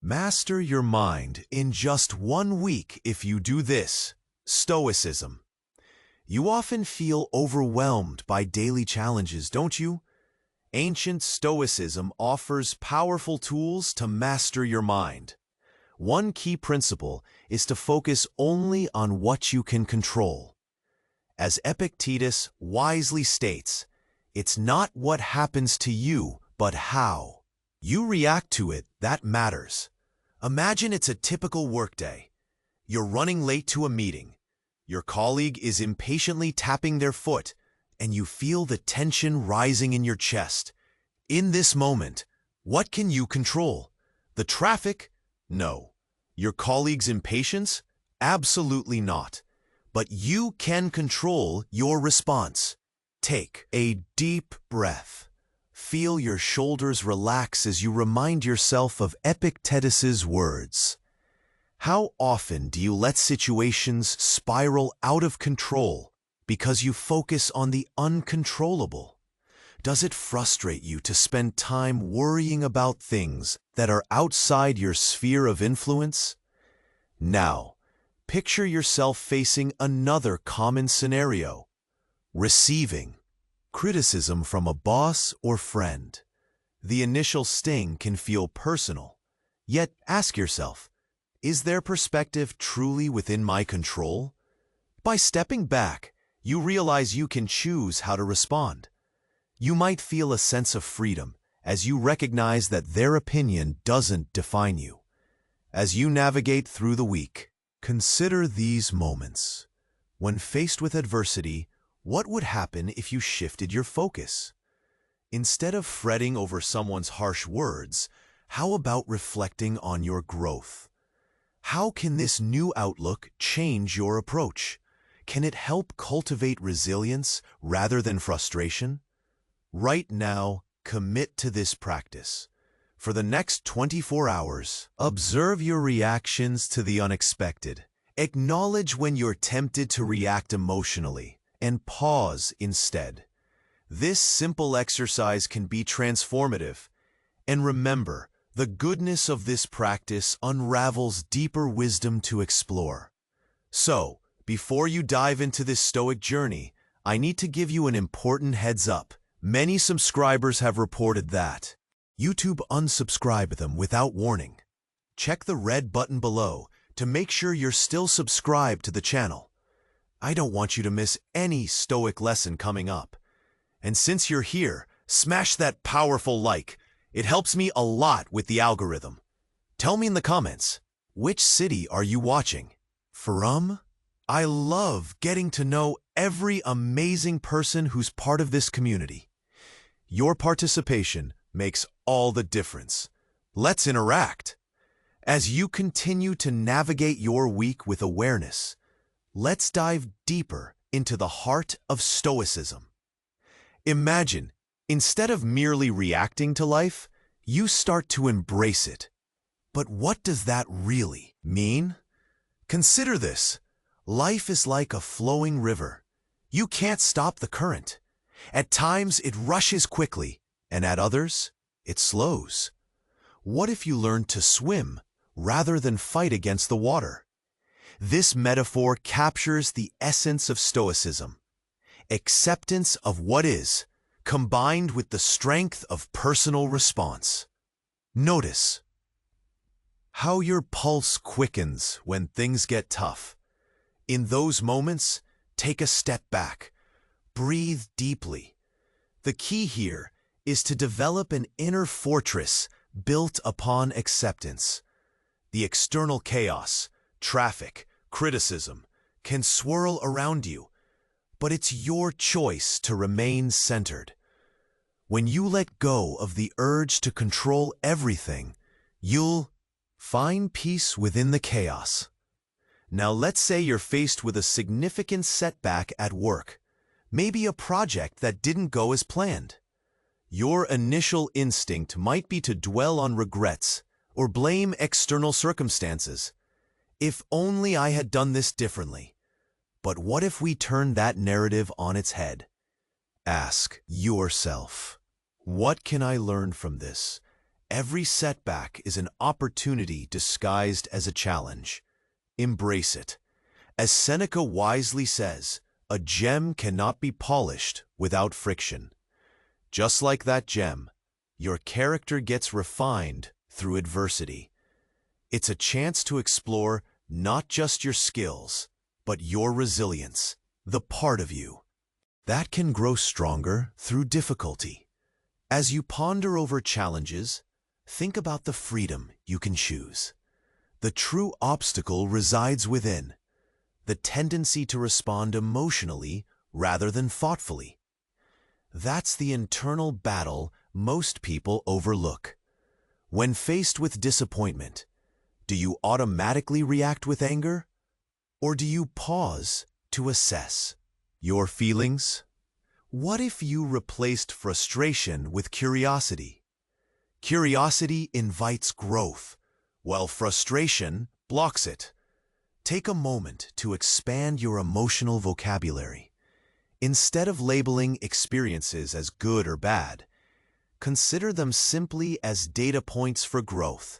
Master your mind in just 1 week if you do this. Stoicism. You often feel overwhelmed by daily challenges, don't you? Ancient Stoicism offers powerful tools to master your mind. One key principle is to focus only on what you can control. As Epictetus wisely states, it's not what happens to you, but how you react to it that matters. Imagine it's a typical workday. You're running late to a meeting. Your colleague is impatiently tapping their foot, and you feel the tension rising in your chest. In this moment, what can you control? The traffic? No. Your colleague's impatience? Absolutely not. But you can control your response. Take a deep breath. Feel your shoulders relax as you remind yourself of Epictetus's words. How often do you let situations spiral out of control because you focus on the uncontrollable? Does it frustrate you to spend time worrying about things that are outside your sphere of influence? Now, picture yourself facing another common scenario: receiving criticism from a boss or friend. The initial sting can feel personal. Yet ask yourself, is their perspective truly within my control? By stepping back, you realize you can choose how to respond. You might feel a sense of freedom as you recognize that their opinion doesn't define you. As you navigate through the week, consider these moments. When faced with adversity, what would happen if you shifted your focus? Instead of fretting over someone's harsh words, how about reflecting on your growth? How can this new outlook change your approach? Can it help cultivate resilience rather than frustration? Right now, commit to this practice. For the next 24 hours, observe your reactions to the unexpected. Acknowledge when you're tempted to react emotionally, and pause instead. This simple exercise can be transformative. And remember, the goodness of this practice unravels deeper wisdom to explore. So, before you dive into this Stoic journey, I need to give you an important heads up. Many subscribers have reported that YouTube unsubscribed them without warning. Check the red button below to make sure you're still subscribed to the channel. I don't want you to miss any Stoic lesson coming up. And since you're here, smash that powerful like. It helps me a lot with the algorithm. Tell me in the comments, which city are you watching from? I love getting to know every amazing person who's part of this community. Your participation makes all the difference. Let's interact. As you continue to navigate your week with awareness, let's dive deeper into the heart of Stoicism. Imagine, instead of merely reacting to life, you start to embrace it. But what does that really mean? Consider this. Life is like a flowing river. You can't stop the current. At times, it rushes quickly, and at others, it slows. What if you learned to swim rather than fight against the water? This metaphor captures the essence of Stoicism: acceptance of what is, combined with the strength of personal response. Notice how your pulse quickens when things get tough. In those moments, take a step back. Breathe deeply. The key here is to develop an inner fortress built upon acceptance. The external chaos, traffic, criticism can swirl around you, but it's your choice to remain centered. When you let go of the urge to control everything, you'll find peace within the chaos. Now let's say you're faced with a significant setback at work, maybe a project that didn't go as planned. Your initial instinct might be to dwell on regrets or blame external circumstances. If only I had done this differently. But what if we turn that narrative on its head? Ask yourself, what can I learn from this? Every setback is an opportunity disguised as a challenge. Embrace it. As Seneca wisely says, a gem cannot be polished without friction. Just like that gem, your character gets refined through adversity. It's a chance to explore not just your skills, but your resilience, the part of you that can grow stronger through difficulty. As you ponder over challenges, think about the freedom you can choose. The true obstacle resides within, the tendency to respond emotionally rather than thoughtfully. That's the internal battle most people overlook. When faced with disappointment, do you automatically react with anger? Or do you pause to assess your feelings? What if you replaced frustration with curiosity? Curiosity invites growth, while frustration blocks it. Take a moment to expand your emotional vocabulary. Instead of labeling experiences as good or bad, consider them simply as data points for growth.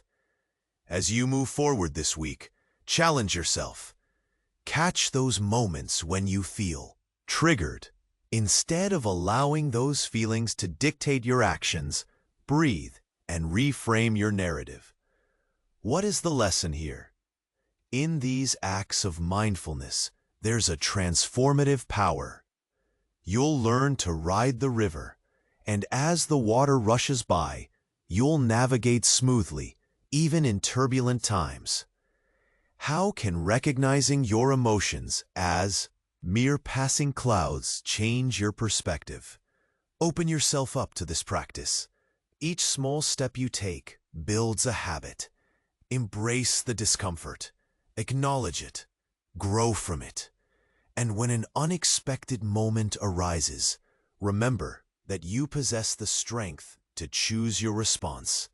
As you move forward this week, challenge yourself. Catch those moments when you feel triggered. Instead of allowing those feelings to dictate your actions, breathe and reframe your narrative. What is the lesson here? In these acts of mindfulness, there's a transformative power. You'll learn to ride the river, and as the water rushes by, you'll navigate smoothly, even in turbulent times. How can recognizing your emotions as mere passing clouds change your perspective? Open yourself up to this practice. Each small step you take builds a habit. Embrace the discomfort. Acknowledge it. Grow from it. And when an unexpected moment arises, remember that you possess the strength to choose your response.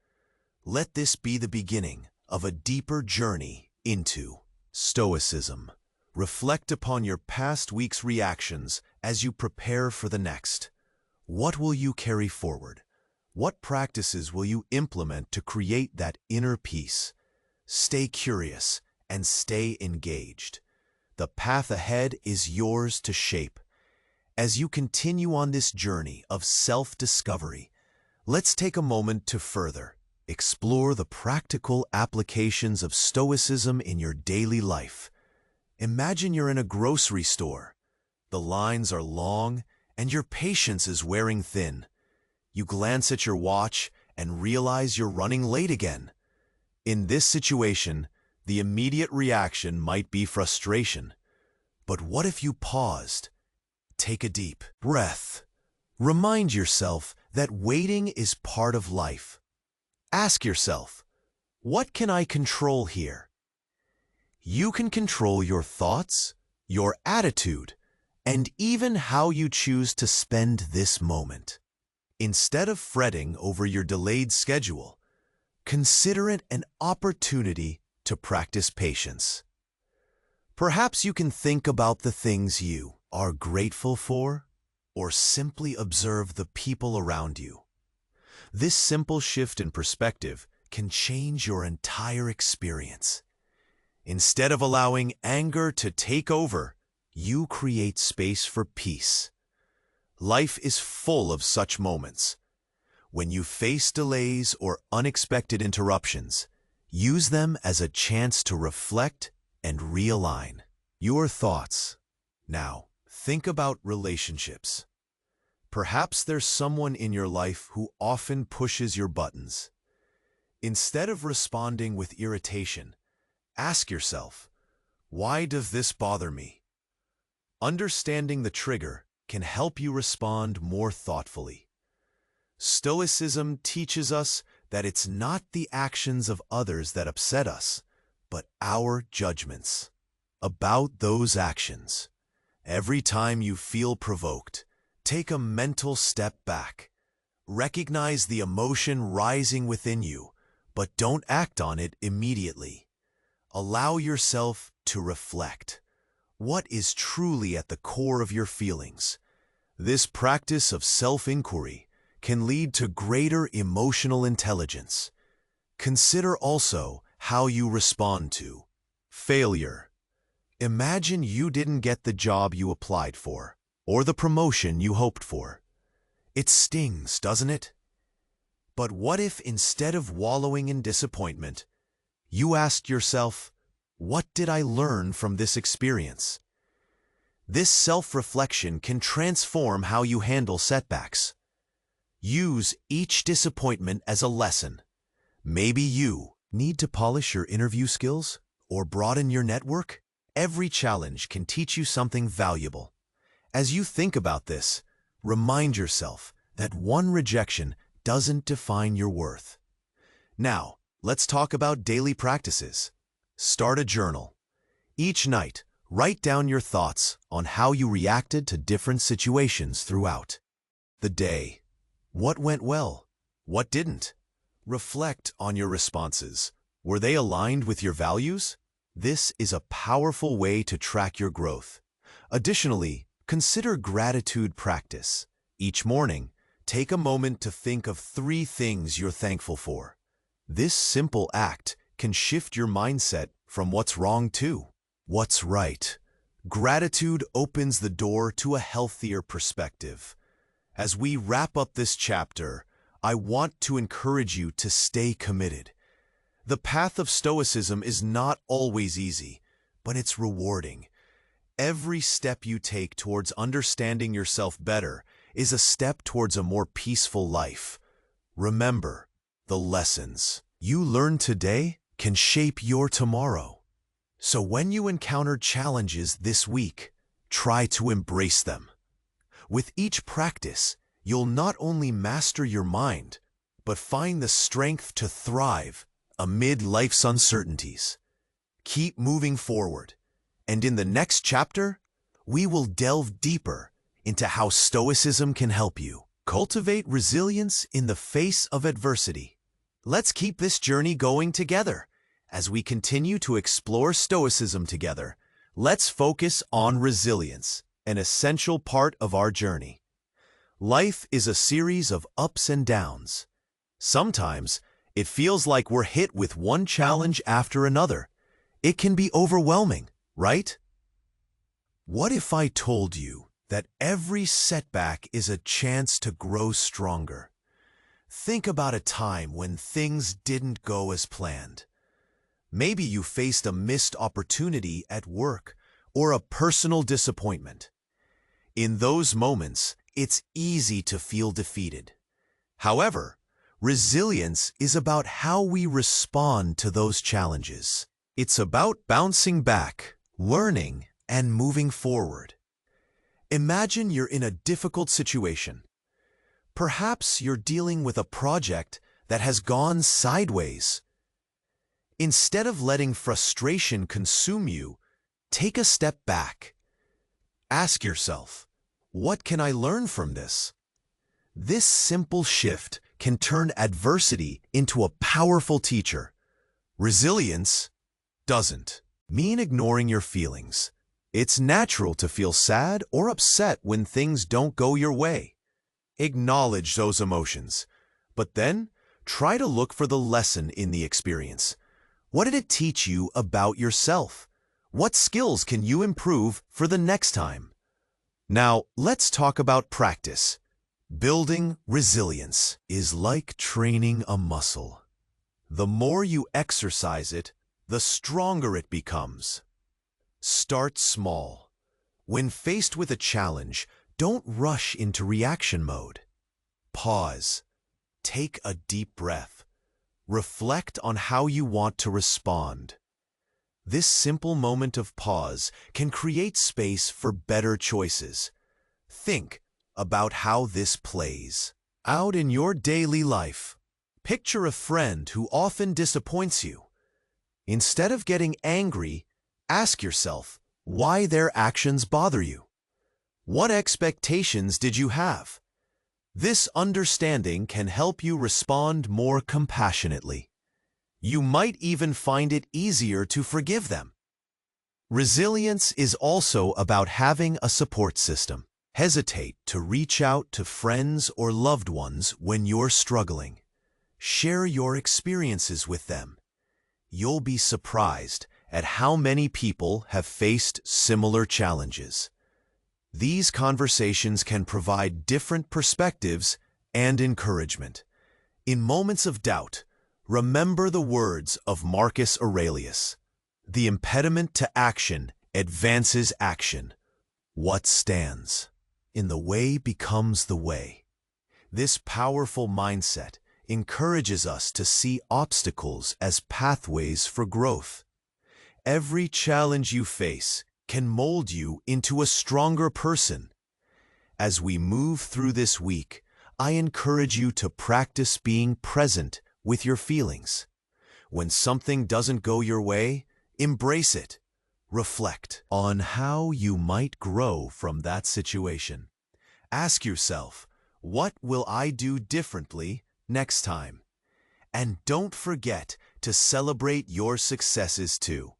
Let this be the beginning of a deeper journey into Stoicism. Reflect upon your past week's reactions as you prepare for the next. What will you carry forward? What practices will you implement to create that inner peace? Stay curious and stay engaged. The path ahead is yours to shape. As you continue on this journey of self-discovery, let's take a moment to further explore the practical applications of Stoicism in your daily life. Imagine you're in a grocery store. The lines are long and your patience is wearing thin. You glance at your watch and realize you're running late again. In this situation, the immediate reaction might be frustration. But what if you paused? Take a deep breath. Remind yourself that waiting is part of life. Ask yourself, what can I control here? You can control your thoughts, your attitude, and even how you choose to spend this moment. Instead of fretting over your delayed schedule, consider it an opportunity to practice patience. Perhaps you can think about the things you are grateful for, or simply observe the people around you. This simple shift in perspective can change your entire experience. Instead of allowing anger to take over, you create space for peace. Life is full of such moments. When you face delays or unexpected interruptions, use them as a chance to reflect and realign your thoughts. Now, think about relationships. Perhaps there's someone in your life who often pushes your buttons. Instead of responding with irritation, ask yourself, why does this bother me? Understanding the trigger can help you respond more thoughtfully. Stoicism teaches us that it's not the actions of others that upset us, but our judgments about those actions. Every time you feel provoked, take a mental step back. Recognize the emotion rising within you, but don't act on it immediately. Allow yourself to reflect. What is truly at the core of your feelings? This practice of self-inquiry can lead to greater emotional intelligence. Consider also how you respond to failure. Imagine you didn't get the job you applied for, or the promotion you hoped for. It stings, doesn't it? But what if instead of wallowing in disappointment, you asked yourself, what did I learn from this experience? This self-reflection can transform how you handle setbacks. Use each disappointment as a lesson. Maybe you need to polish your interview skills or broaden your network. Every challenge can teach you something valuable. As you think about this, remind yourself that one rejection doesn't define your worth. Now, let's talk about daily practices. Start a journal. Each night, write down your thoughts on how you reacted to different situations throughout the day. What went well? What didn't? Reflect on your responses. Were they aligned with your values? This is a powerful way to track your growth. Additionally, consider gratitude practice. Each morning, take a moment to think of 3 things you're thankful for. This simple act can shift your mindset from what's wrong to what's right. Gratitude opens the door to a healthier perspective. As we wrap up this chapter, I want to encourage you to stay committed. The path of Stoicism is not always easy, but it's rewarding. Every step you take towards understanding yourself better is a step towards a more peaceful life. Remember, the lessons you learn today can shape your tomorrow. So when you encounter challenges this week, try to embrace them. With each practice, you'll not only master your mind, but find the strength to thrive amid life's uncertainties. Keep moving forward, and in the next chapter, we will delve deeper into how Stoicism can help you cultivate resilience in the face of adversity. Let's keep this journey going together. As we continue to explore Stoicism together, let's focus on resilience, an essential part of our journey. Life is a series of ups and downs. Sometimes, it feels like we're hit with one challenge after another. It can be overwhelming, right? What if I told you that every setback is a chance to grow stronger? Think about a time when things didn't go as planned. Maybe you faced a missed opportunity at work or a personal disappointment. In those moments, it's easy to feel defeated. However, resilience is about how we respond to those challenges. It's about bouncing back, learning, and moving forward. Imagine you're in a difficult situation. Perhaps you're dealing with a project that has gone sideways. Instead of letting frustration consume you, take a step back. Ask yourself, what can I learn from this? This simple shift can turn adversity into a powerful teacher. Resilience doesn't mean ignoring your feelings. It's natural to feel sad or upset when things don't go your way. Acknowledge those emotions, but then try to look for the lesson in the experience. What did it teach you about yourself? What skills can you improve for the next time? Now, let's talk about practice. Building resilience is like training a muscle. The more you exercise it, the stronger it becomes. Start small. When faced with a challenge, don't rush into reaction mode. Pause. Take a deep breath. Reflect on how you want to respond. This simple moment of pause can create space for better choices. Think about how this plays out in your daily life. Picture a friend who often disappoints you. Instead of getting angry, ask yourself why their actions bother you. What expectations did you have? This understanding can help you respond more compassionately. You might even find it easier to forgive them. Resilience is also about having a support system. hesitate to reach out to friends or loved ones when you're struggling. Share your experiences with them. You'll be surprised at how many people have faced similar challenges. These conversations can provide different perspectives and encouragement. In moments of doubt, remember the words of Marcus Aurelius: "The impediment to action advances action. What stands in the way becomes the way." This powerful mindset encourages us to see obstacles as pathways for growth. Every challenge you face can mold you into a stronger person. As we move through this week, I encourage you to practice being present with your feelings. When something doesn't go your way, embrace it. Reflect on how you might grow from that situation. Ask yourself, what will I do differently next time? And don't forget to celebrate your successes too.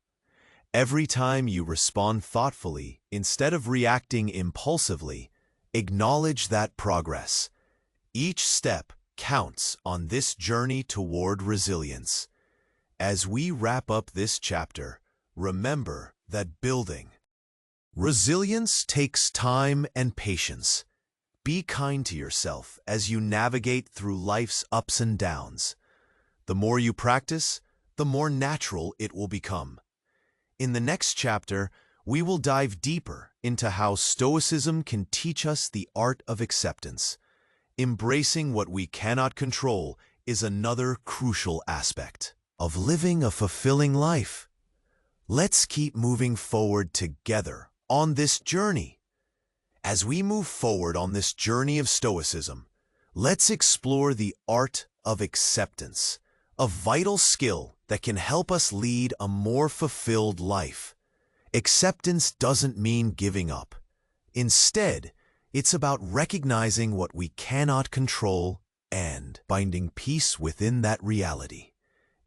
Every time you respond thoughtfully instead of reacting impulsively, acknowledge that progress. Each step counts on this journey toward resilience. As we wrap up this chapter, remember that building resilience takes time and patience. Be kind to yourself as you navigate through life's ups and downs. The more you practice, the more natural it will become. In the next chapter, we will dive deeper into how Stoicism can teach us the art of acceptance. Embracing what we cannot control is another crucial aspect of living a fulfilling life. Let's keep moving forward together on this journey. As we move forward on this journey of Stoicism, let's explore the art of acceptance, a vital skill that can help us lead a more fulfilled life. Acceptance doesn't mean giving up. Instead, it's about recognizing what we cannot control and finding peace within that reality.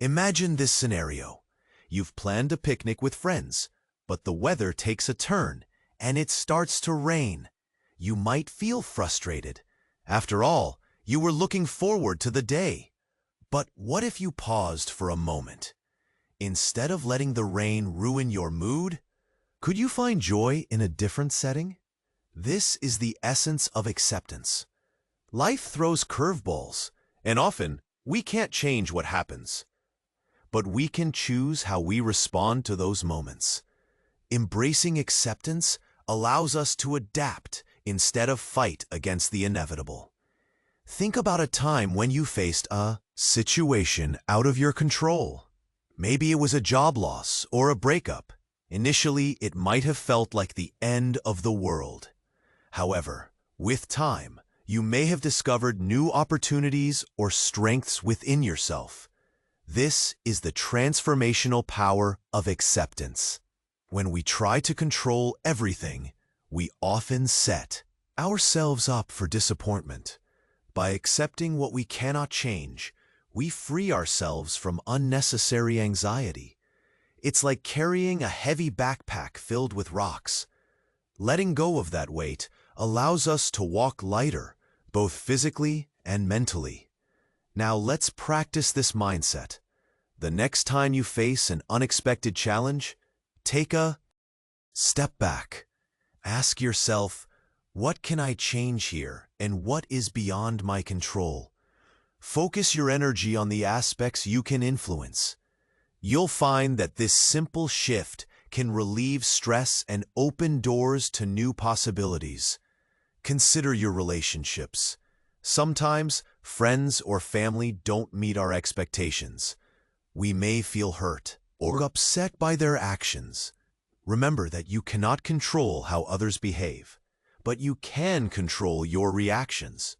Imagine this scenario. You've planned a picnic with friends, but the weather takes a turn and it starts to rain. You might feel frustrated. After all, you were looking forward to the day. But what if you paused for a moment? Instead of letting the rain ruin your mood, could you find joy in a different setting? This is the essence of acceptance. Life throws curveballs, and often we can't change what happens. But we can choose how we respond to those moments. Embracing acceptance allows us to adapt instead of fight against the inevitable. Think about a time when you faced a situation out of your control. Maybe it was a job loss or a breakup. Initially, it might have felt like the end of the world. However, with time, you may have discovered new opportunities or strengths within yourself. This is the transformational power of acceptance. When we try to control everything, we often set ourselves up for disappointment. By accepting what we cannot change, we free ourselves from unnecessary anxiety. It's like carrying a heavy backpack filled with rocks. Letting go of that weight allows us to walk lighter, both physically and mentally. Now let's practice this mindset. The next time you face an unexpected challenge, take a step back. Ask yourself, what can I change here and what is beyond my control? Focus your energy on the aspects you can influence. You'll find that this simple shift can relieve stress and open doors to new possibilities. Consider your relationships. Sometimes friends or family don't meet our expectations. We may feel hurt or upset by their actions. Remember that you cannot control how others behave, but you can control your reactions.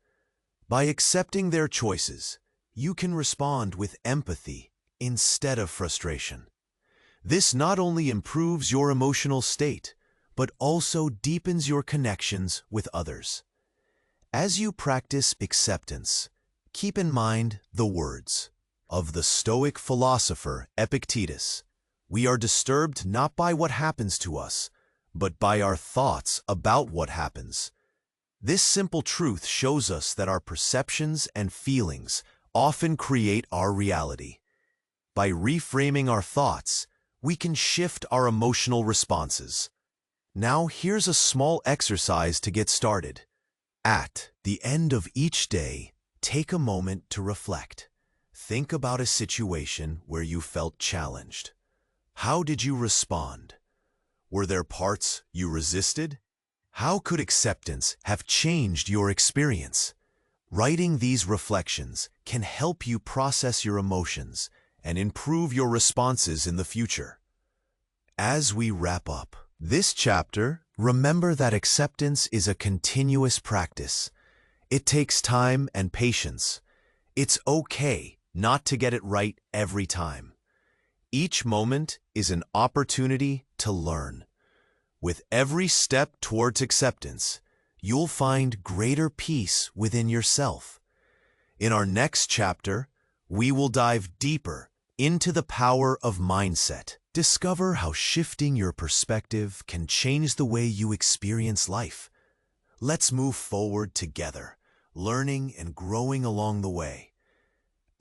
By accepting their choices, you can respond with empathy instead of frustration. This not only improves your emotional state, but also deepens your connections with others. As you practice acceptance, keep in mind the words of the Stoic philosopher Epictetus. We are disturbed not by what happens to us, but by our thoughts about what happens. This simple truth shows us that our perceptions and feelings often create our reality. By reframing our thoughts, we can shift our emotional responses. Now here's a small exercise to get started. At the end of each day, take a moment to reflect. Think about a situation where you felt challenged. How did you respond? Were there parts you resisted? How could acceptance have changed your experience? Writing these reflections can help you process your emotions and improve your responses in the future. As we wrap up this chapter, remember that acceptance is a continuous practice. It takes time and patience. It's okay not to get it right every time. Each moment is an opportunity to learn. With every step towards acceptance, you'll find greater peace within yourself. In our next chapter, we will dive deeper into the power of mindset. Discover how shifting your perspective can change the way you experience life. Let's move forward together, learning and growing along the way.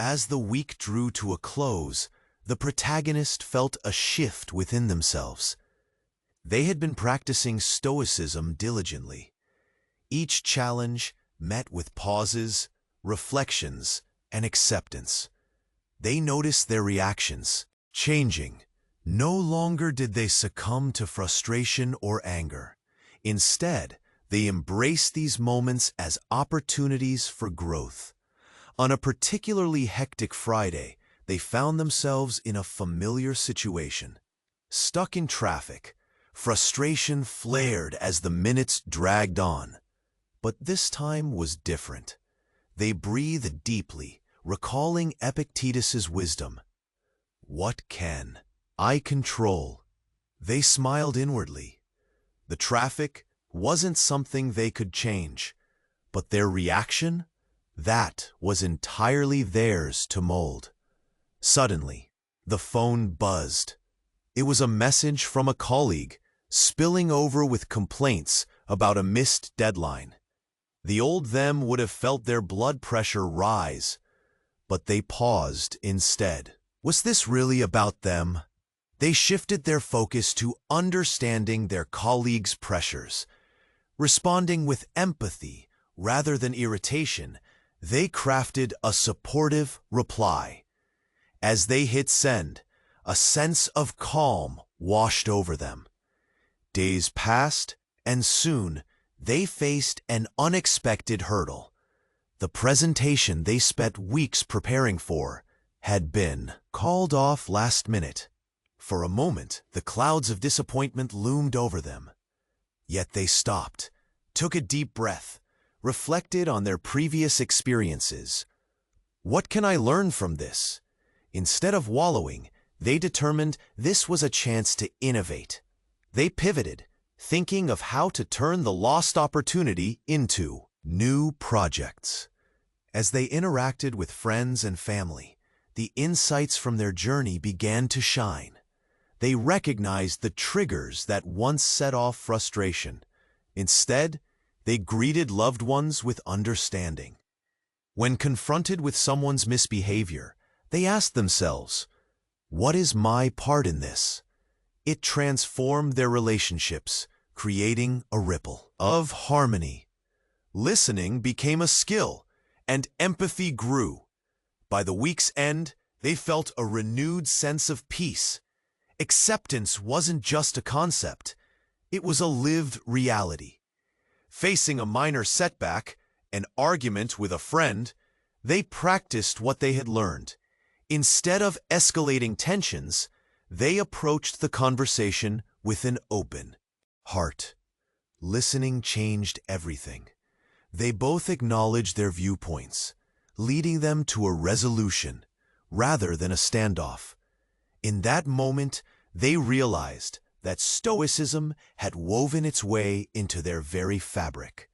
As the week drew to a close, the protagonist felt a shift within themselves. They had been practicing Stoicism diligently. Each challenge met with pauses, reflections, and acceptance. They noticed their reactions changing. No longer did they succumb to frustration or anger. Instead, they embraced these moments as opportunities for growth. On a particularly hectic Friday, they found themselves in a familiar situation. Stuck in traffic, frustration flared as the minutes dragged on. But this time was different. They breathed deeply, recalling Epictetus's wisdom. "What can I control?" They smiled inwardly. The traffic wasn't something they could change, but their reaction, that was entirely theirs to mold. Suddenly, the phone buzzed. It was a message from a colleague, spilling over with complaints about a missed deadline. The old them would have felt their blood pressure rise, but they paused instead. Was this really about them? They shifted their focus to understanding their colleagues' pressures. Responding with empathy rather than irritation, they crafted a supportive reply. As they hit send, a sense of calm washed over them. Days passed, and soon they faced an unexpected hurdle. The presentation they spent weeks preparing for had been called off last minute. For a moment, the clouds of disappointment loomed over them. Yet they stopped, took a deep breath, reflected on their previous experiences. What can I learn from this? Instead of wallowing, they determined this was a chance to innovate. They pivoted, thinking of how to turn the lost opportunity into new projects. As they interacted with friends and family, the insights from their journey began to shine. They recognized the triggers that once set off frustration. Instead, they greeted loved ones with understanding. When confronted with someone's misbehavior, they asked themselves, "What is my part in this?" It transformed their relationships, creating a ripple of harmony. Listening became a skill, and empathy grew. By the week's end, they felt a renewed sense of peace. Acceptance wasn't just a concept, it was a lived reality. Facing a minor setback, an argument with a friend, they practiced what they had learned. Instead of escalating tensions, they approached the conversation with an open heart. Listening changed everything. They both acknowledged their viewpoints, leading them to a resolution rather than a standoff. In that moment, they realized that Stoicism had woven its way into their very fabric.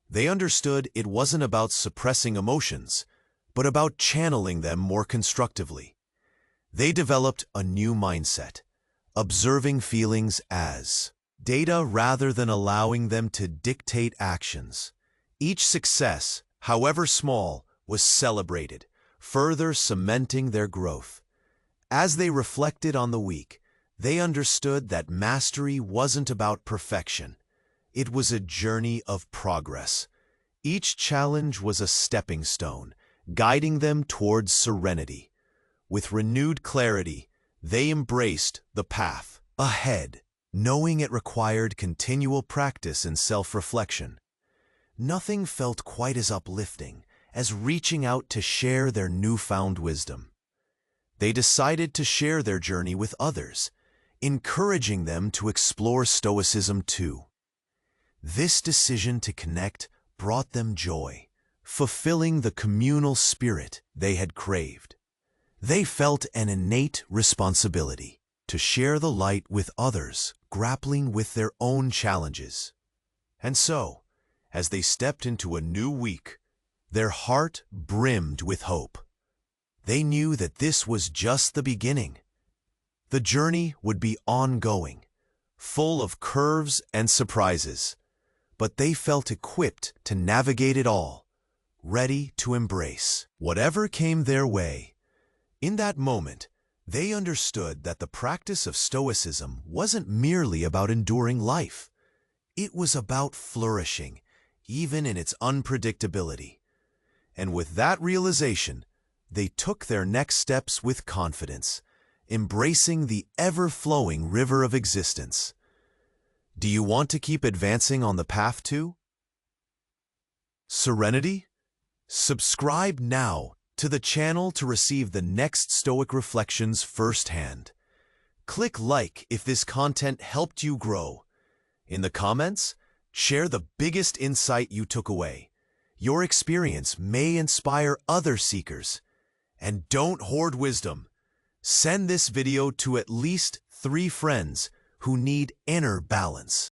They understood it wasn't about suppressing emotions, but about channeling them more constructively. They developed a new mindset, observing feelings as data rather than allowing them to dictate actions. Each success, however small, was celebrated, further cementing their growth. As they reflected on the week, they understood that mastery wasn't about perfection. It was a journey of progress. Each challenge was a stepping stone, guiding them towards serenity. With renewed clarity, they embraced the path ahead, knowing it required continual practice and self-reflection. Nothing felt quite as uplifting as reaching out to share their newfound wisdom. They decided to share their journey with others, encouraging them to explore Stoicism too. This decision to connect brought them joy, fulfilling the communal spirit they had craved. They felt an innate responsibility to share the light with others grappling with their own challenges. And so, as they stepped into a new week, their heart brimmed with hope. They knew that this was just the beginning. The journey would be ongoing, full of curves and surprises, but they felt equipped to navigate it all, ready to embrace whatever came their way. In that moment, they understood that the practice of Stoicism wasn't merely about enduring life. It was about flourishing, even in its unpredictability. And with that realization, they took their next steps with confidence, embracing the ever-flowing river of existence. Do you want to keep advancing on the path to serenity? Subscribe now to the channel to receive the next Stoic reflections firsthand. Click like if this content helped you grow. In the comments, share the biggest insight you took away. Your experience may inspire other seekers. And don't hoard wisdom. Send this video to at least 3 friends who need inner balance.